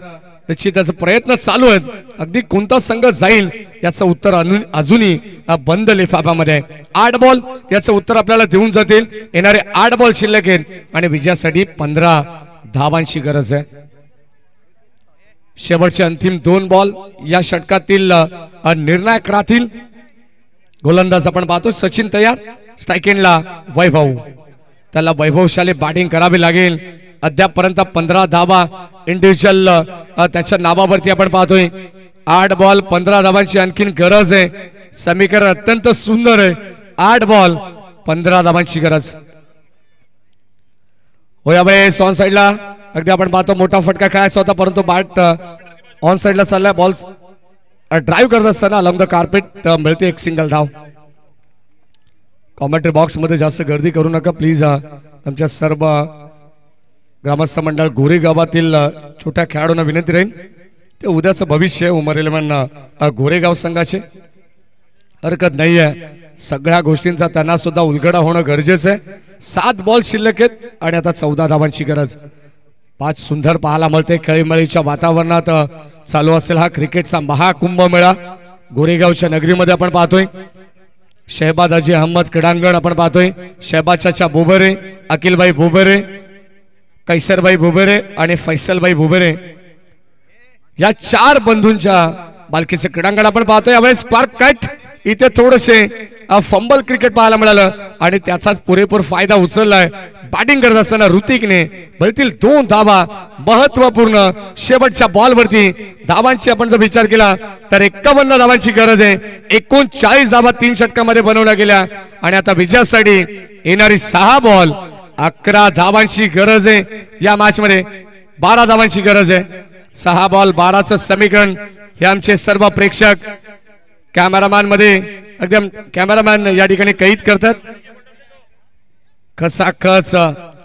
निश्चितच प्रयत्न चालू आहेत. अगदी कोणता संघ जाईल याचं उत्तर अजूनही बंद लिफाफ्यामध्ये. 8 बॉल याचं उत्तर आपल्याला देऊन जातील. येणारे 8 बॉल शिल्लक आहेत आणि विजयासाठी 15 धावांची गरज आहे. शेवटचे अंतिम 2 बॉल या षटकातील निर्णायक राहतील. गोलंदाज आपण पाहतो सचिन तयार. स्ट्राइक एंडला वैभव. त्याला वैभवशाली बॅटिंग करावी लागेल. अद्यापर्यंत 15 धावा इंडिव्हिज्युअल त्याच्या नावावरती आपण पाहतोय. 8 बॉल 15 धावांची आणखीन गरज आहे. समीकरण अत्यंत सुंदर आहे. 8 बॉल 15 धावांची गरज. होया भाई ऑन साइडला. अगदी आपण पाहतो मोठा फटका खेळायचा होता परंतु बॅट ऑन साइडला चाललाय. बॉल ड्राईव्ह करत असताना अलॉंग द कार्पेट मिळते एक सिंगल धाव. कॉमेंट्री बॉक्स मध्ये जास्त गर्दी करू नका प्लीज. आमच्या सर्व ग्रामस्थ मंडळ गोरेगावातील छोट्या खेळाडूंना विनंती राहील. ते उद्याचं भविष्य उमर 11 गोरेगाव संघाचे. हरकत नाही आहे. सगळ्या गोष्टींचा त्यांना सुद्धा उलगडा होणं गरजेचं आहे. 7 बॉल शिल्लक आहेत आणि आता 14 धावांची गरज. 5 सुंदर पाहायला मिळते. खेळीमेळीच्या वातावरणात चालू असेल हा क्रिकेटचा महाकुंभमेळा. गोरेगावच्या नगरीमध्ये आपण पाहतोय. शहबाज अजी अहमद क्रीडांगण आपण पाहतोय. शहबाज चाचा बोबरे, अखिलभाई बोबरे, कैसरभाई भुबेरे आणि फैसलभाई भुबेरे या 4 बंधूंच्या बालकीचे क्रीडांगण आपण पाहतोय. यावेळेस स्पार्क कट इथे थोडेसे फंबल क्रिकेट पाहायला मिळालं आणि त्याचाच पुरेपूर फायदा उचललाय. बॅटिंग करत असताना ऋतिकने भरतील 2 धावा महत्वपूर्ण शेवटच्या बॉलवरती. धावांची आपण जर विचार केला तर 51 धावांची गरज आहे. 39 धावा 3 षटकामध्ये बनवल्या गेल्या आणि आता विजयासाठी येणारी 6 बॉल 11 धावांची गरज आहे. या मॅच मध्ये 12 धावांची गरज आहे. 6 बॉल 12चं समीकरण हे आमचे सर्व प्रेक्षक कॅमेरामॅन मध्ये एकदम कॅमेरामॅन या ठिकाणी कैद करतात. खचाखच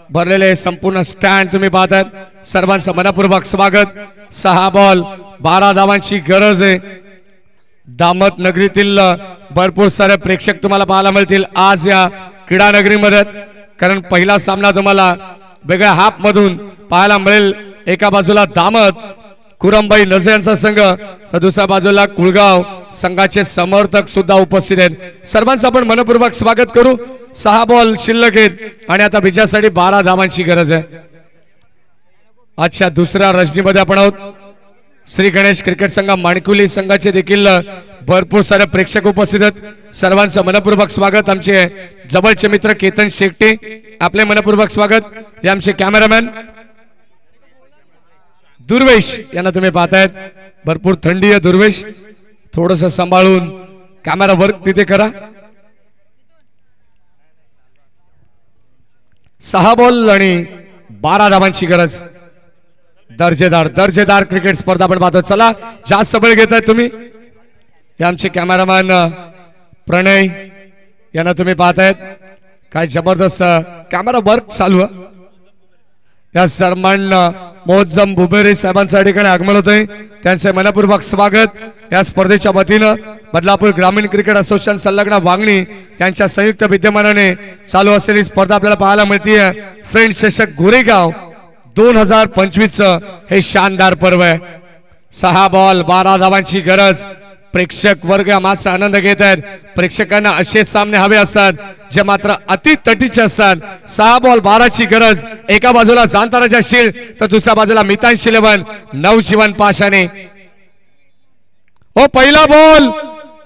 भरलेले संपूर्ण स्टँड तुम्ही पाहतात. सर्वांचं मनपूर्वक स्वागत. 6 बॉल 12 धावांची गरज आहे. दामत नगरीतील भरपूर सारे प्रेक्षक तुम्हाला पाहायला मिळतील आज या क्रीडा नगरीमध्ये. कारण पहिला सामना तुम्हाला वेगळ्या हाफ मधून पाहायला मिळेल. एका बाजूला दामत कुरमबाई नजे यांचा संघ तर दुसऱ्या बाजूला कुळगाव संघाचे समर्थक सुद्धा उपस्थित आहेत. सर्वांचं आपण मनपूर्वक स्वागत करू. 6 बॉल शिल्लक आहेत आणि आता विजयासाठी 12 धावांची गरज आहे. आजच्या दुसऱ्या रजनीमध्ये आपण आहोत. श्री गणेश क्रिकेट संघ माणकुली संघाचे देखील भरपूर सारे प्रेक्षक उपस्थित आहेत। सर्वांचं मनपूर्वक स्वागत। आमचे जवळचे मित्र केतन शेट्टी आपले मनपूर्वक स्वागत। हे आमचे कॅमेरामॅन दुर्वेश यांना तुम्ही पाहतायत। भरपूर थंडी आहे दुर्वेश, थोडस सांभाळून कॅमेरा वर्क तिथे करा। 6 बॉल आणि 12 धावांची गरज। दर्जेदार क्रिकेट स्पर्धा आपण पाहतो। चला जास्त वेळ घेताय तुम्ही। हे आमचे कॅमेरामॅन प्रणय यांना तुम्ही पाहतायत। काय जबरदस्त कॅमेरा वर्क चालू आहे। या सन्मान मोहज्जम बुबेरे साहेबांच्या ठिकाणी आगमन होतंय, त्यांचे मनपूर्वक स्वागत। या स्पर्धेच्या वतीनं बदलापूर ग्रामीण क्रिकेट असोसिएशन संलग्न वांगणी यांच्या संयुक्त विद्यमानाने चालू असलेली स्पर्धा आपल्याला पाहायला मिळते। फ्रेंड चषक गोरेगाव 2025 हे शानदार पर्व आहे। 6 बॉल 12 धावांची गरज। प्रेक्षक वर्ग या मॅचचा आनंद घेत आहेत। प्रेक्षकांना असे सामने हवे असतात जे मात्र अति तटीचे असतात। 6 बॉल 12 ची गरज। एका बाजूला जाणताराच्या शील्ड तर दुसऱ्या बाजूला मितांशी 11 नवजीवन पाशाने। पहिला बॉल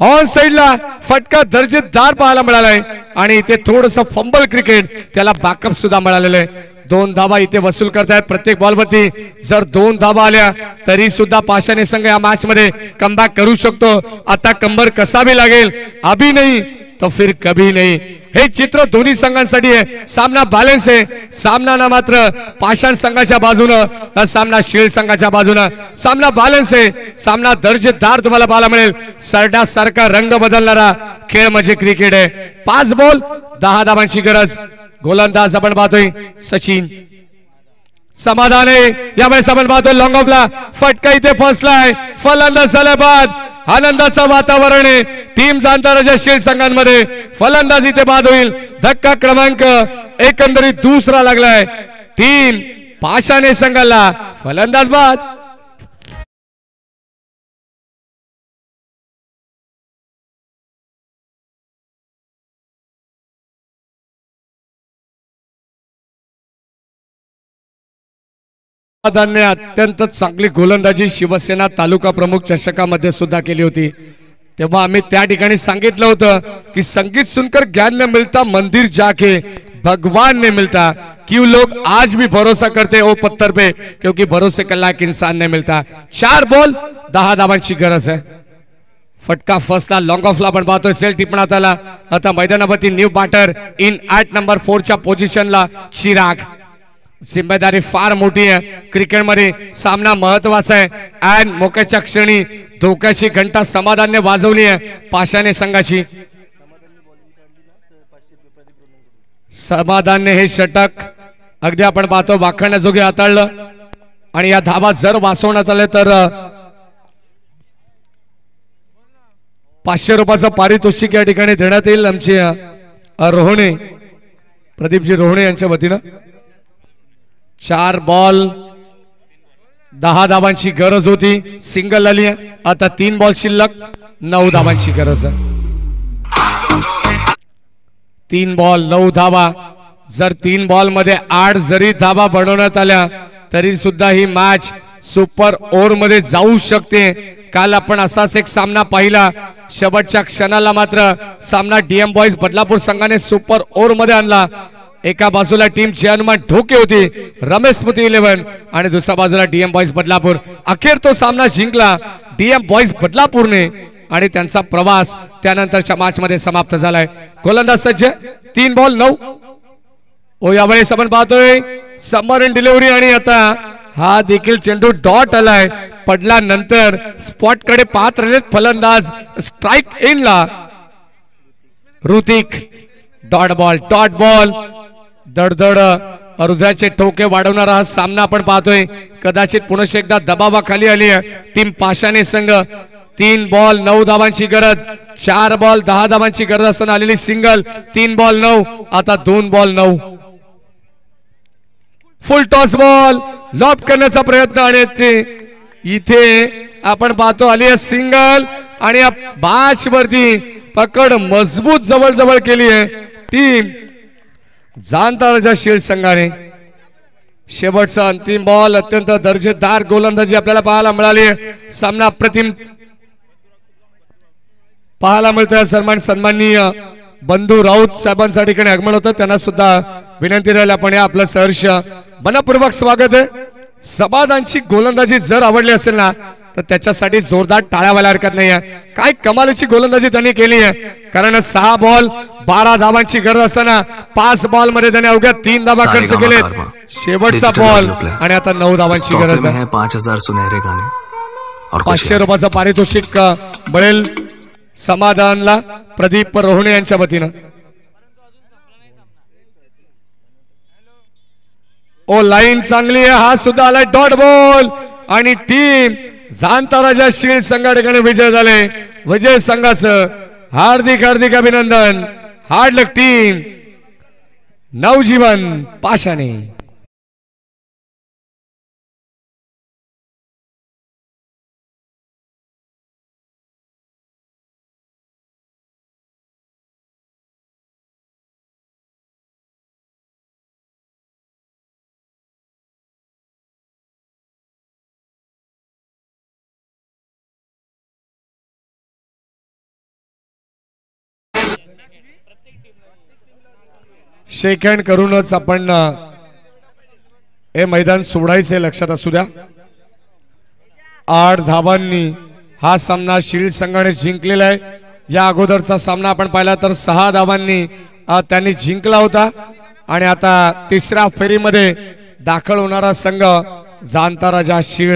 ऑन साइडला फटका दर्जेदार पाहायला मिळालाय आणि इथे थोडस फंबल क्रिकेट, त्याला बॅकअप सुद्धा मिळालेलं आहे। 2 धावा इथे वसूल करतायत प्रत्येक बॉलवरती। जर 2 धावा आल्या तरी सुद्धा पाशाने संघ या मॅच मध्ये कमबॅक करू शकतो। आता कंबर कसावी लागेल, अभी नहीं तो फिर कभी नहीं। हे चित्र दोन्ही संघांसाठी आहे। सामना बॅलन्स आहे। सामना ना मात्र पाषाण संघाच्या बाजूनं ना सामना शील्ड संघाच्या बाजूनं। सामना बॅलन्स आहे। सामना दर्जेदार तुम्हाला पाहायला मिळेल। सरड्यासारखा रंग बदलणारा खेळ म्हणजे क्रिकेट आहे। 5 बॉल 10 धावांची गरज। गोलंदाज आपण पाहतोय सचिन। समाधान आहे यावेळेस आपण पाहतोय लॉंग ऑफला फटका इथे फसलाय। फलंदाज झाल्या बाद आनंदाचं वातावरण आहे। टीम जाणताराच्या शील्ड संघांमध्ये फलंदाज इथे बाद होईल। धक्का क्रमांक एकंदरीत दुसरा लागलाय। टीम पाशाने संघाला फलंदाज बाद। अत्यंत चांगली गोलंदाजी शिवसेना तालुका प्रमुख चषकामध्ये सुद्धा केली होती। तेव्हा आम्ही त्या ठिकाणी सांगितलं होतं की संगीत सुनकर ज्ञान न मिलता मंदिर जाके भगवान ने मिलता, क्यों लोग आज भी भरोसा करते ओ पत्थर पे, क्योंकि भरोसे का लायक इंसान नहीं मिलता। 4 बॉल 10 धावांची गरज आहे। फटका फसला लॉंग ऑफला आपण पाहतोय सेल टिपण्यात आला। आता मैदानावरती new batter in at number 4 च्या पोझिशनला चिराग। जिम्मेदारी फार मोठी आहे क्रिकेटमध्ये। सामना महत्वाचा आहे आणि मोक्याच्या क्षणी धोक्याची घंटा समाधानने वाजवली आहे पाशाने संघाची। समाधानने हे षटक अगदी आपण पाहतो वाखाणण्याजोगे हाताळलं आणि या धावा जर वाचवण्यात आले तर 500 रुपयाचं पारितोषिक या ठिकाणी देण्यात येईल। आमचे रोहणे प्रदीपजी रोहणे यांच्या वतीनं। 4 बॉल 10 धावांची गरज होती। सिंगल आली आहे। आता 3 बॉल शिल्लक 9 धावांची गरज आहे। 3 बॉल 9 धावा। जर 3 बॉल मध्ये 8 जरी धावा बनवण्यात आल्या तरी सुद्धा ही मॅच सुपर ओव्हर मध्ये जाऊ शकते। काल आपण असाच एक सामना पाहिला। शेवटच्या क्षणाला मात्र सामना डीएम बॉयज बदलापूर संघाने सुपर ओव्हर मध्ये आणला। एका बाजूला टीम ची हनुमान ढोके होती रमेश स्मृती 11 आणि दुसऱ्या बाजूला डीएम बॉयज बदलापूर। अखेर तो सामना जिंकला डीएम बॉयज बदलापूरने आणि त्यांचा प्रवास त्यानंतरच्या मॅच मध्ये समाप्त झालाय। गोलंदाज सज्ज 3 बॉल 9। यावेळेस आपण पाहतोय समर इन डिलिव्हरी आणि आता हा देखील चेंडू डॉट आलाय। पडला नंतर स्पॉट कडे पाहत राहिले फलंदाज। स्ट्राइक इनला ऋतिक। डॉट बॉल दडदड हृदयाचे ठोके वाढवणारा हा सामना आपण पाहतोय। कदाचित पुन्हा एकदा दबावाखाली आली आहे टीम पाशाने संघ। 3 बॉल 9 धावांची गरज। 4 बॉल 10 धावांची गरज असताना आलेली सिंगल। 3 बॉल 9 आता 2 बॉल 9। फुल टॉस बॉल लॉब करण्याचा प्रयत्न आणि इथे आपण पाहतो आली आहे सिंगल आणि या मॅच वरती पकड मजबूत जवळ केली आहे टीम जाणताराच्या शील्ड संघाने। शेवटचा अंतिम बॉल. अत्यंत दर्जेदार गोलंदाजी आपल्याला पाहायला मिळाली. सामना अप्रतिम पाहायला मिळतोय. सन्माननीय बंधू राऊत साहेबांच्या ठिकाणी आगमन होतं. त्यांना सुद्धा विनंती राहिली आपण या आपलं सहर्ष मनपूर्वक स्वागत आहे. सबादांची गोलंदाजी जर आवडली असेल ना तर त्याच्यासाठी जोरदार टाळ्या व्हायला हरकत नाही आहे. काय कमालीची गोलंदाजी त्यांनी केली आहे. कारण 6 बॉल 12 धावांची गरज असताना 5 बॉल मध्ये त्याने अवघ्या 3 धावा खर्च केले. शेवटचा बॉल आणि आता 9 धावांची गरज आहे. 5000 सुनहरे गाणे और 500 रुपयाचं पारितोषिक मिळेल समाधानला प्रदीप रोहणे यांच्या वतीनं. ओ लाईन चांगली आहे. हा सुद्धा आलाय डॉट बॉल आणि टीम जाणता राजा शील्ड संघा ठिकाणी विजय झाले. विजय संघाचं हार्दिक हार्दिक अभिनंदन. हार्ड लक टीम. नवजीवन पाशाणे. शेक हँड करूनच आपण हे मैदान सोडायचे लक्षात असू द्या. 8 धावांनी हा सामना शील्ड संघाने जिंकलेला आहे. या अगोदरचा सामना आपण पाहिला तर 6 धावांनी त्यांनी जिंकला होता. आणि आता तिसऱ्या फेरीमध्ये दाखल होणारा संघ जाणता राजा शील्ड